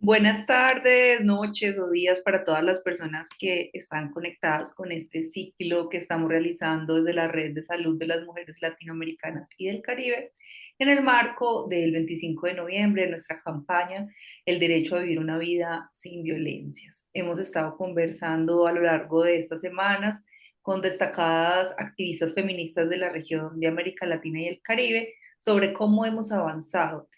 Buenas tardes, noches o días para todas las personas que están conectadas con este ciclo que estamos realizando desde la Red de Salud de las Mujeres Latinoamericanas y del Caribe en el marco del 25 de noviembre de nuestra campaña El derecho a vivir una vida sin violencias. Hemos estado conversando a lo largo de estas semanas con destacadas activistas feministas de la región de América Latina y el Caribe sobre cómo hemos avanzado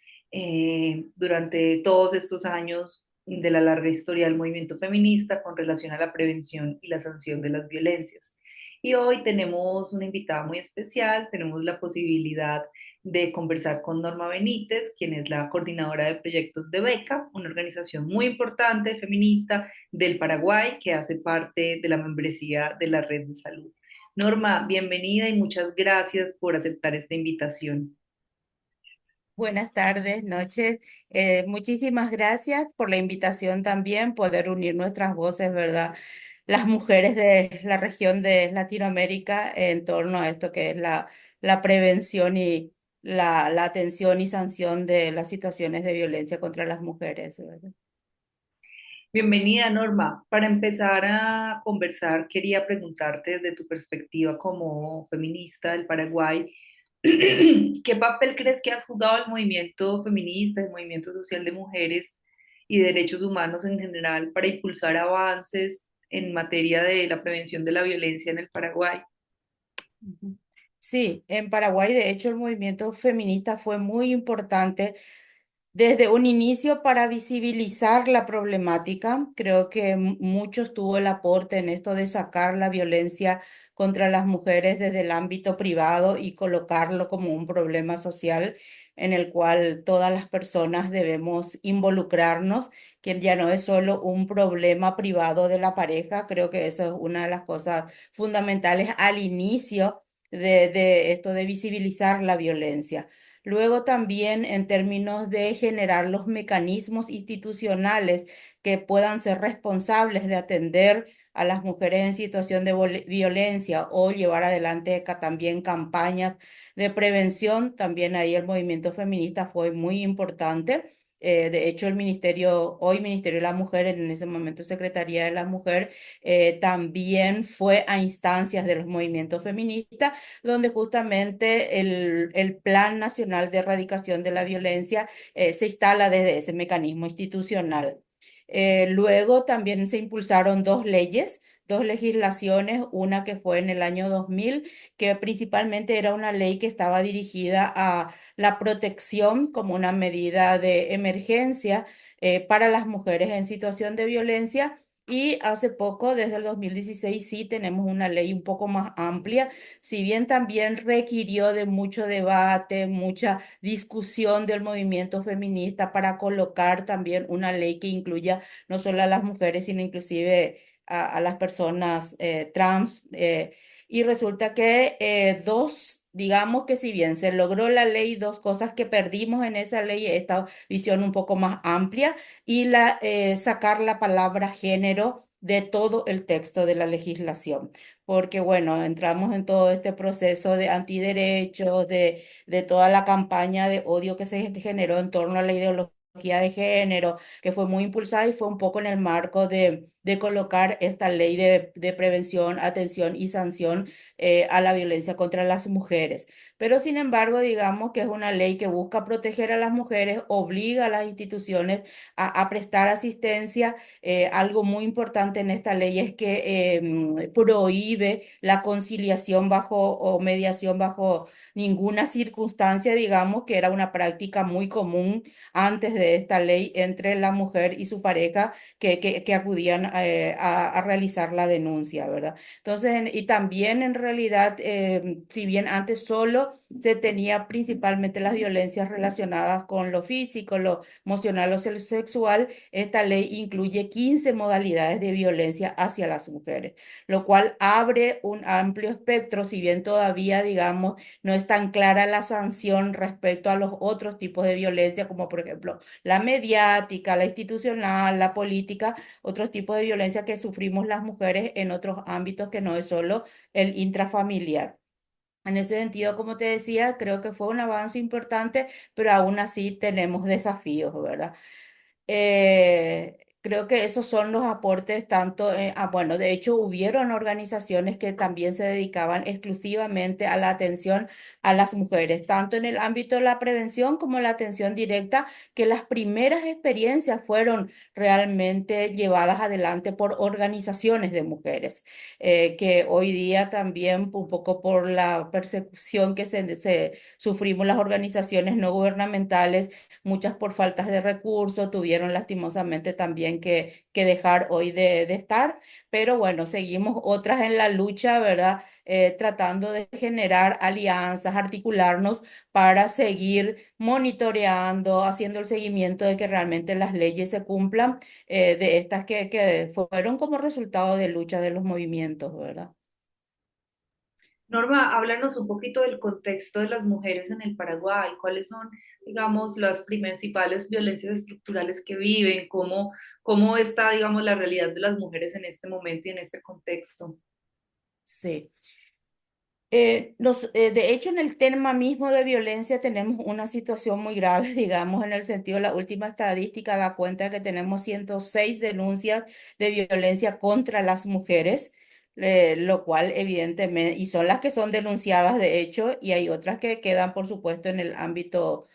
durante todos estos años de la larga historia del movimiento feminista con relación a la prevención y la sanción de las violencias. Y hoy tenemos una invitada muy especial, tenemos la posibilidad de conversar con Norma Benítez, quien es la coordinadora de proyectos de Beca, una organización muy importante feminista del Paraguay que hace parte de la membresía de la Red de Salud. Norma, bienvenida y muchas gracias por aceptar esta invitación. Buenas tardes, noches. Muchísimas gracias por la invitación también, poder unir nuestras voces, ¿verdad? Las mujeres de la región de Latinoamérica en torno a esto que es la prevención y la atención y sanción de las situaciones de violencia contra las mujeres, ¿verdad? Bienvenida, Norma. Para empezar a conversar, quería preguntarte desde tu perspectiva como feminista del Paraguay, ¿qué papel crees que has jugado el movimiento feminista, el movimiento social de mujeres y derechos humanos en general para impulsar avances en materia de la prevención de la violencia en el Paraguay? Ujú. Sí, en Paraguay, de hecho, el movimiento feminista fue muy importante desde un inicio para visibilizar la problemática. Creo que muchos tuvo el aporte en esto de sacar la violencia contra las mujeres desde el ámbito privado y colocarlo como un problema social en el cual todas las personas debemos involucrarnos, que ya no es solo un problema privado de la pareja. Creo que eso es una de las cosas fundamentales al inicio de esto de visibilizar la violencia. Luego también en términos de generar los mecanismos institucionales que puedan ser responsables de atender a las mujeres en situación de violencia o llevar adelante también campañas de prevención. También ahí el movimiento feminista fue muy importante. De hecho, el ministerio, hoy Ministerio de la Mujer, en ese momento Secretaría de la Mujer, también fue a instancias de los movimientos feministas donde justamente el Plan Nacional de Erradicación de la Violencia se instala desde ese mecanismo institucional. Luego también se impulsaron dos leyes, dos legislaciones, una que fue en el año 2000, que principalmente era una ley que estaba dirigida a la protección como una medida de emergencia para las mujeres en situación de violencia. Y hace poco, desde el 2016, sí tenemos una ley un poco más amplia, si bien también requirió de mucho debate, mucha discusión del movimiento feminista para colocar también una ley que incluya no solo a las mujeres, sino inclusive a las personas trans. Y resulta que digamos que si bien se logró la ley, dos cosas que perdimos en esa ley, esta visión un poco más amplia y sacar la palabra género de todo el texto de la legislación, porque bueno, entramos en todo este proceso de antiderechos, de toda la campaña de odio que se generó en torno a la ideología de género, que fue muy impulsada y fue un poco en el marco de colocar esta ley de prevención, atención y sanción a la violencia contra las mujeres. Pero sin embargo, digamos que es una ley que busca proteger a las mujeres, obliga a las instituciones a prestar asistencia. Algo muy importante en esta ley es que prohíbe la conciliación bajo o mediación bajo ninguna circunstancia, digamos, que era una práctica muy común antes de esta ley entre la mujer y su pareja que acudían a realizar la denuncia, ¿verdad? Entonces, y también en realidad, si bien antes solo se tenía principalmente las violencias relacionadas con lo físico, lo emocional o sexual, esta ley incluye 15 modalidades de violencia hacia las mujeres, lo cual abre un amplio espectro, si bien todavía, digamos, no es tan clara la sanción respecto a los otros tipos de violencia, como por ejemplo la mediática, la institucional, la política, otros tipos de violencia que sufrimos las mujeres en otros ámbitos que no es solo el intrafamiliar. En ese sentido, como te decía, creo que fue un avance importante, pero aún así tenemos desafíos, ¿verdad? Creo que esos son los aportes tanto, bueno, de hecho hubieron organizaciones que también se dedicaban exclusivamente a la atención a las mujeres, tanto en el ámbito de la prevención como la atención directa, que las primeras experiencias fueron realmente llevadas adelante por organizaciones de mujeres, que hoy día también un poco por la persecución que se sufrimos las organizaciones no gubernamentales, muchas por faltas de recursos, tuvieron lastimosamente también que dejar hoy de estar, pero bueno, seguimos otras en la lucha, ¿verdad? Tratando de generar alianzas, articularnos para seguir monitoreando, haciendo el seguimiento de que realmente las leyes se cumplan, de estas que fueron como resultado de lucha de los movimientos, ¿verdad? Norma, háblanos un poquito del contexto de las mujeres en el Paraguay, cuáles son, digamos, las principales violencias estructurales que viven, cómo está, digamos, la realidad de las mujeres en este momento y en este contexto. Sí. De hecho, en el tema mismo de violencia tenemos una situación muy grave, digamos, en el sentido, la última estadística da cuenta que tenemos 106 denuncias de violencia contra las mujeres, lo cual evidentemente, y son las que son denunciadas de hecho, y hay otras que quedan, por supuesto, en el ámbito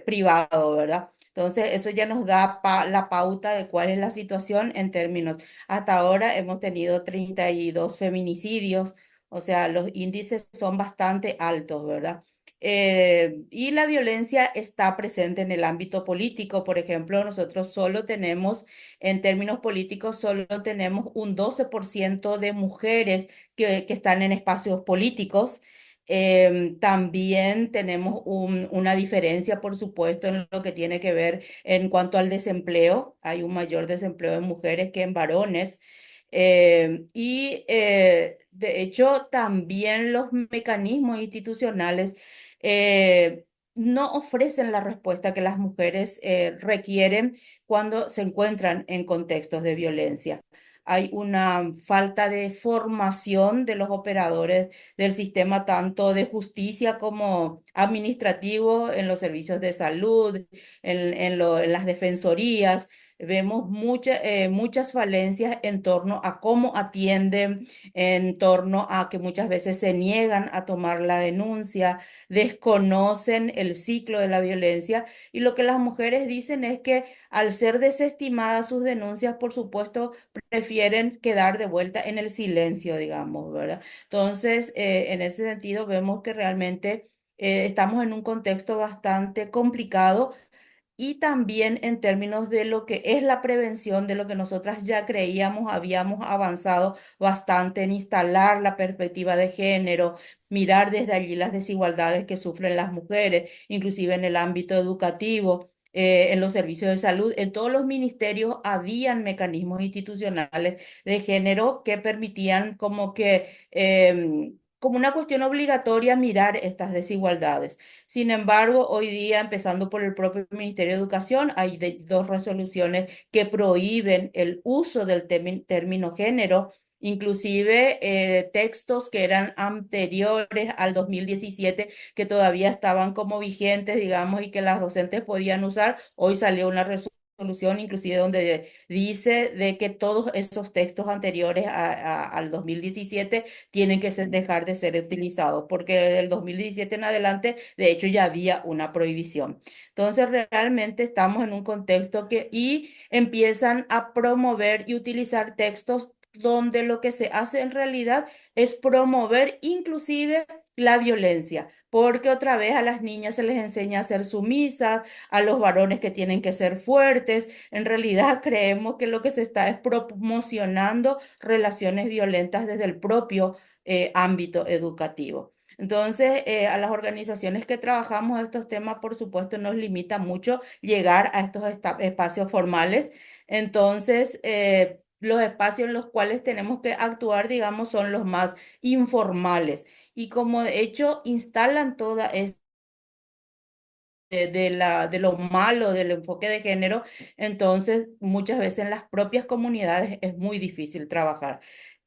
privado, ¿verdad? Entonces, eso ya nos da la pauta de cuál es la situación en términos. Hasta ahora hemos tenido 32 feminicidios, o sea, los índices son bastante altos, ¿verdad? Y la violencia está presente en el ámbito político. Por ejemplo, nosotros solo tenemos, en términos políticos, solo tenemos un 12% de mujeres que están en espacios políticos. También tenemos una diferencia, por supuesto, en lo que tiene que ver en cuanto al desempleo. Hay un mayor desempleo en mujeres que en varones. De hecho, también los mecanismos institucionales no ofrecen la respuesta que las mujeres requieren cuando se encuentran en contextos de violencia. Hay una falta de formación de los operadores del sistema, tanto de justicia como administrativo, en los servicios de salud, en las defensorías. Vemos muchas falencias en torno a cómo atienden, en torno a que muchas veces se niegan a tomar la denuncia, desconocen el ciclo de la violencia, y lo que las mujeres dicen es que al ser desestimadas sus denuncias, por supuesto, prefieren quedar de vuelta en el silencio, digamos, ¿verdad? Entonces, en ese sentido, vemos que realmente estamos en un contexto bastante complicado, y también en términos de lo que es la prevención, de lo que nosotras ya creíamos, habíamos avanzado bastante en instalar la perspectiva de género, mirar desde allí las desigualdades que sufren las mujeres, inclusive en el ámbito educativo. En los servicios de salud, en todos los ministerios habían mecanismos institucionales de género que permitían como que, como una cuestión obligatoria, mirar estas desigualdades. Sin embargo, hoy día, empezando por el propio Ministerio de Educación, hay dos resoluciones que prohíben el uso del término género. Inclusive textos que eran anteriores al 2017, que todavía estaban como vigentes, digamos, y que las docentes podían usar. Hoy salió una resolución inclusive donde dice de que todos esos textos anteriores al 2017 tienen que dejar de ser utilizados, porque del 2017 en adelante, de hecho, ya había una prohibición. Entonces, realmente estamos en un contexto y empiezan a promover y utilizar textos donde lo que se hace en realidad es promover inclusive la violencia, porque otra vez a las niñas se les enseña a ser sumisas, a los varones que tienen que ser fuertes. En realidad creemos que lo que se está es promocionando relaciones violentas desde el propio ámbito educativo. Entonces, a las organizaciones que trabajamos estos temas, por supuesto, nos limita mucho llegar a estos espacios formales. Entonces, los espacios en los cuales tenemos que actuar, digamos, son los más informales. Y como de hecho instalan toda de lo malo del enfoque de género, entonces muchas veces en las propias comunidades es muy difícil trabajar.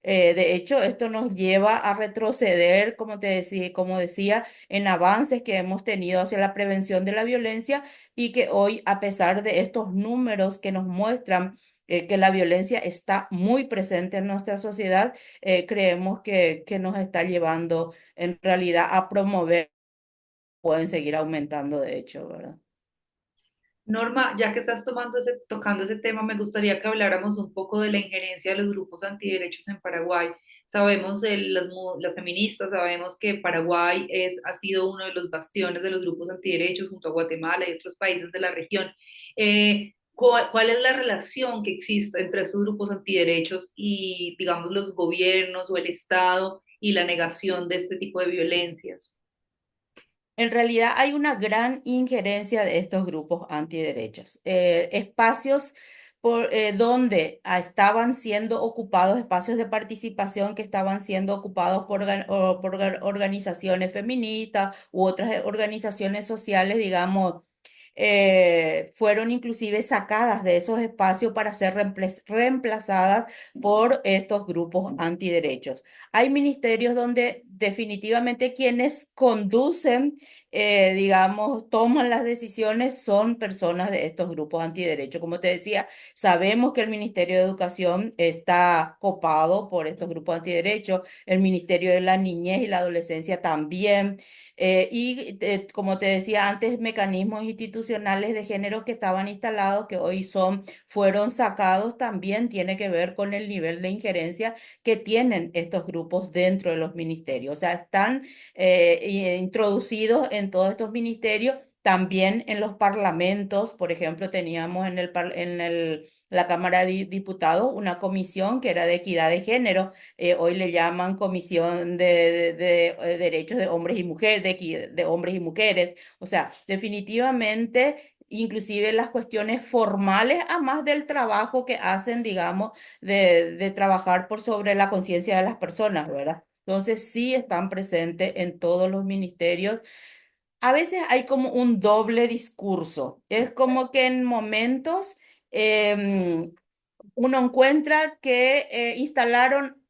De hecho, esto nos lleva a retroceder, como decía, en avances que hemos tenido hacia la prevención de la violencia y que hoy, a pesar de estos números que nos muestran que la violencia está muy presente en nuestra sociedad, creemos que nos está llevando en realidad a promover, pueden seguir aumentando, de hecho, ¿verdad? Norma, ya que estás tocando ese tema, me gustaría que habláramos un poco de la injerencia de los grupos antiderechos en Paraguay. Sabemos, las feministas, sabemos que Paraguay ha sido uno de los bastiones de los grupos antiderechos junto a Guatemala y otros países de la región. ¿Cuál es la relación que existe entre estos grupos antiderechos y, digamos, los gobiernos o el Estado y la negación de este tipo de violencias? En realidad hay una gran injerencia de estos grupos antiderechos. Espacios donde estaban siendo ocupados, espacios de participación que estaban siendo ocupados por organizaciones feministas u otras organizaciones sociales, digamos, fueron inclusive sacadas de esos espacios para ser reemplazadas por estos grupos antiderechos. Hay ministerios donde definitivamente quienes conducen, digamos, toman las decisiones son personas de estos grupos antiderechos. Como te decía, sabemos que el Ministerio de Educación está copado por estos grupos antiderechos, el Ministerio de la Niñez y la Adolescencia también. Como te decía antes, mecanismos institucionales de género que estaban instalados, que hoy fueron sacados, también tiene que ver con el nivel de injerencia que tienen estos grupos dentro de los ministerios. O sea, están introducidos en todos estos ministerios. También en los parlamentos, por ejemplo, teníamos la Cámara de Diputados una comisión que era de equidad de género. Hoy le llaman Comisión de Derechos de Hombres y Mujeres, de hombres y mujeres. O sea, definitivamente, inclusive las cuestiones formales, a más del trabajo que hacen, digamos, de trabajar por sobre la conciencia de las personas, ¿verdad? Entonces, sí están presentes en todos los ministerios. A veces hay como un doble discurso. Es como que en momentos em, uno encuentra que instalaron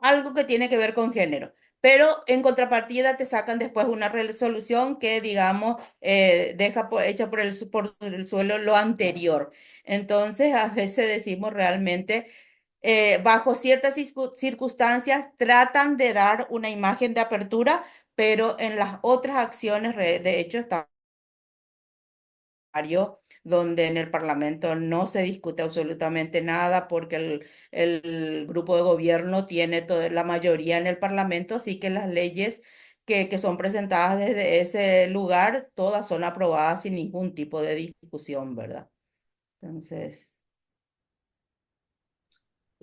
algo que tiene que ver con género, pero en contrapartida te sacan después una resolución que, digamos, deja hecha por el suelo lo anterior. Entonces, a veces decimos realmente, bajo ciertas circunstancias, tratan de dar una imagen de apertura, pero en las otras acciones, de hecho, está donde en el Parlamento no se discute absolutamente nada porque el grupo de gobierno tiene toda la mayoría en el Parlamento, así que las leyes que son presentadas desde ese lugar, todas son aprobadas sin ningún tipo de discusión, ¿verdad? Entonces,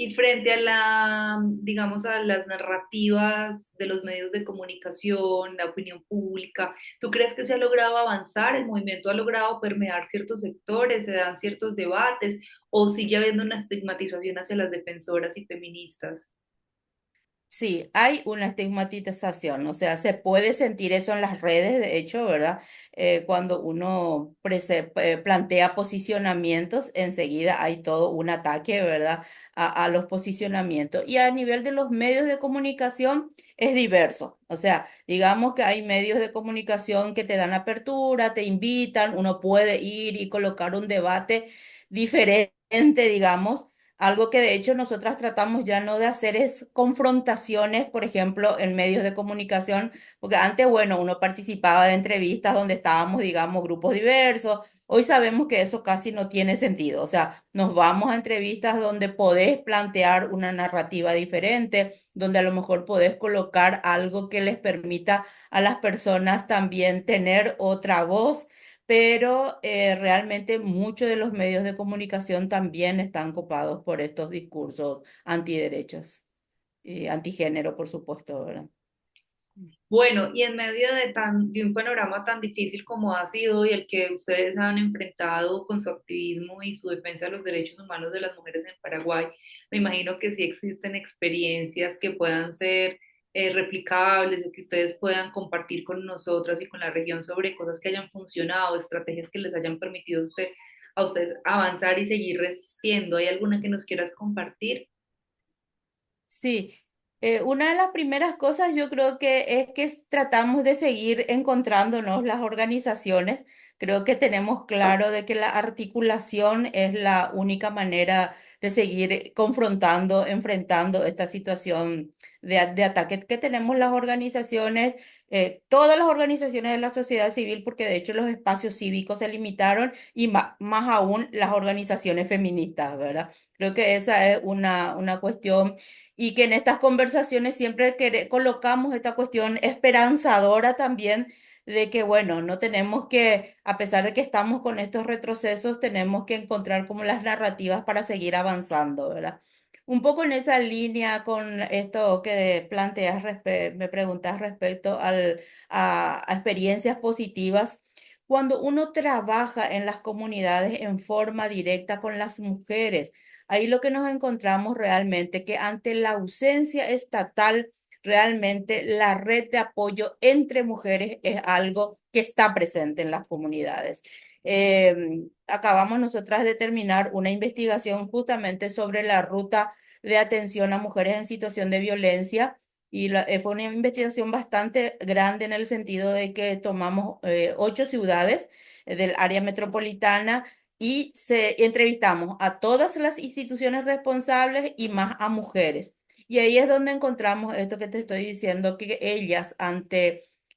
Y frente a digamos, a las narrativas de los medios de comunicación, la opinión pública, ¿tú crees que se ha logrado avanzar? ¿El movimiento ha logrado permear ciertos sectores? ¿Se dan ciertos debates? ¿O sigue habiendo una estigmatización hacia las defensoras y feministas? sí, hay una estigmatización, o sea, se puede sentir eso en las redes, de hecho, ¿verdad? Cuando uno plantea posicionamientos, enseguida hay todo un ataque, ¿verdad? A los posicionamientos. Y a nivel de los medios de comunicación es diverso, o sea, digamos que hay medios de comunicación que te dan apertura, te invitan, uno puede ir y colocar un debate diferente, digamos. Algo que de hecho nosotras tratamos ya no de hacer es confrontaciones, por ejemplo, en medios de comunicación, porque antes, bueno, uno participaba de entrevistas donde estábamos, digamos, grupos diversos. Hoy sabemos que eso casi no tiene sentido. O sea, nos vamos a entrevistas donde podés plantear una narrativa diferente, donde a lo mejor podés colocar algo que les permita a las personas también tener otra voz, pero realmente muchos de los medios de comunicación también están copados por estos discursos antiderechos y antigénero, por supuesto, ¿verdad? Bueno, y en medio de un panorama tan difícil como ha sido y el que ustedes han enfrentado con su activismo y su defensa de los derechos humanos de las mujeres en Paraguay, me imagino que sí existen experiencias que puedan ser replicables o que ustedes puedan compartir con nosotras y con la región sobre cosas que hayan funcionado, estrategias que les hayan permitido a ustedes avanzar y seguir resistiendo. ¿Hay alguna que nos quieras compartir? Sí, una de las primeras cosas yo creo que es que tratamos de seguir encontrándonos las organizaciones. Creo que tenemos claro de que la articulación es la única manera de seguir confrontando, enfrentando esta situación de ataque que tenemos las organizaciones, todas las organizaciones de la sociedad civil, porque de hecho los espacios cívicos se limitaron y más aún las organizaciones feministas, ¿verdad? Creo que esa es una cuestión y que en estas conversaciones siempre colocamos esta cuestión esperanzadora también de que, bueno, no tenemos que, a pesar de que estamos con estos retrocesos, tenemos que encontrar como las narrativas para seguir avanzando, ¿verdad? Un poco en esa línea con esto que planteas, me preguntas respecto a experiencias positivas. Cuando uno trabaja en las comunidades en forma directa con las mujeres, ahí lo que nos encontramos realmente que ante la ausencia estatal, realmente la red de apoyo entre mujeres es algo que está presente en las comunidades. Acabamos nosotras de terminar una investigación justamente sobre la ruta de atención a mujeres en situación de violencia y fue una investigación bastante grande en el sentido de que tomamos 8 ciudades del área metropolitana y entrevistamos a todas las instituciones responsables y más a mujeres. Y ahí es donde encontramos esto que te estoy diciendo, que ellas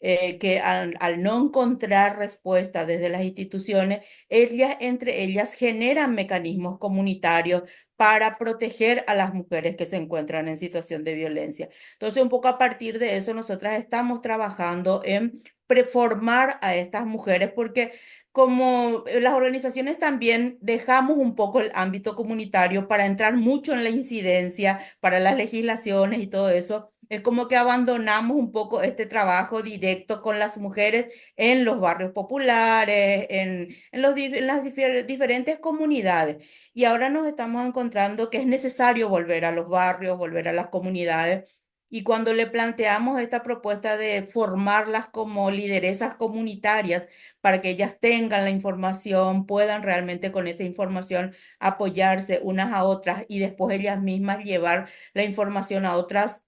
que al no encontrar respuesta desde las instituciones, ellas entre ellas generan mecanismos comunitarios para proteger a las mujeres que se encuentran en situación de violencia. Entonces, un poco a partir de eso, nosotras estamos trabajando en preformar a estas mujeres porque como las organizaciones también dejamos un poco el ámbito comunitario para entrar mucho en la incidencia, para las legislaciones y todo eso, es como que abandonamos un poco este trabajo directo con las mujeres en los barrios populares, en las diferentes comunidades. Y ahora nos estamos encontrando que es necesario volver a los barrios, volver a las comunidades. Y cuando le planteamos esta propuesta de formarlas como lideresas comunitarias, para que ellas tengan la información, puedan realmente con esa información apoyarse unas a otras y después ellas mismas llevar la información a otras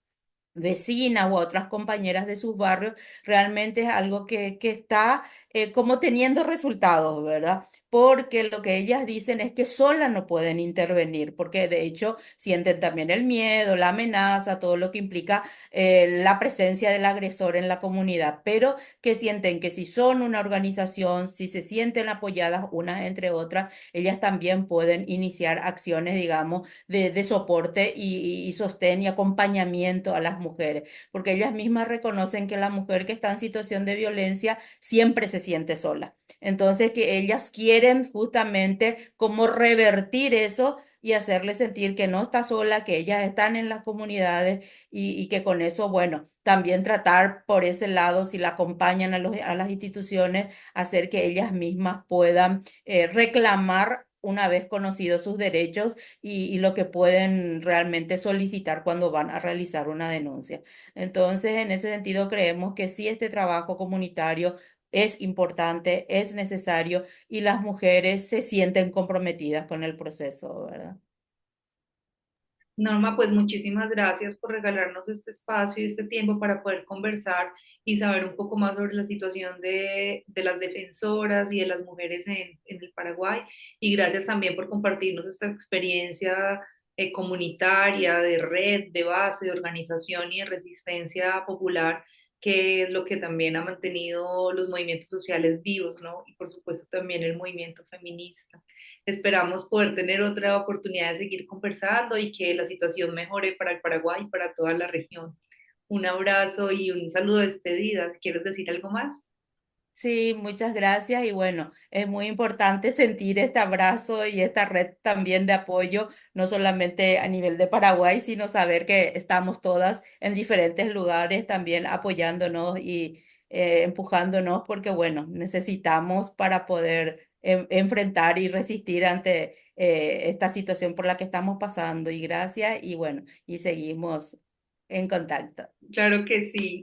vecinas o a otras compañeras de sus barrios, realmente es algo que está como teniendo resultados, ¿verdad? Porque lo que ellas dicen es que solas no pueden intervenir, porque de hecho sienten también el miedo, la amenaza, todo lo que implica la presencia del agresor en la comunidad, pero que sienten que si son una organización, si se sienten apoyadas unas entre otras, ellas también pueden iniciar acciones, digamos, de soporte y sostén y acompañamiento a las mujeres, porque ellas mismas reconocen que la mujer que está en situación de violencia siempre se siente sola. Entonces, que ellas quieren justamente como revertir eso y hacerle sentir que no está sola, que ellas están en las comunidades y que con eso, bueno, también tratar por ese lado, si la acompañan a las instituciones, hacer que ellas mismas puedan reclamar una vez conocidos sus derechos y lo que pueden realmente solicitar cuando van a realizar una denuncia. Entonces, en ese sentido, creemos que sí, este trabajo comunitario es importante, es necesario y las mujeres se sienten comprometidas con el proceso, ¿verdad? Norma, pues muchísimas gracias por regalarnos este espacio y este tiempo para poder conversar y saber un poco más sobre la situación de las defensoras y de las mujeres en el Paraguay. Y gracias también por compartirnos esta experiencia comunitaria, de red, de base, de organización y de resistencia popular, que es lo que también ha mantenido los movimientos sociales vivos, ¿no? Y por supuesto también el movimiento feminista. Esperamos poder tener otra oportunidad de seguir conversando y que la situación mejore para el Paraguay y para toda la región. Un abrazo y un saludo de despedida. ¿Quieres decir algo más? Sí, muchas gracias y bueno, es muy importante sentir este abrazo y esta red también de apoyo, no solamente a nivel de Paraguay, sino saber que estamos todas en diferentes lugares también apoyándonos y empujándonos porque bueno, necesitamos para poder enfrentar y resistir ante esta situación por la que estamos pasando y gracias y bueno, y seguimos en contacto. Claro que sí.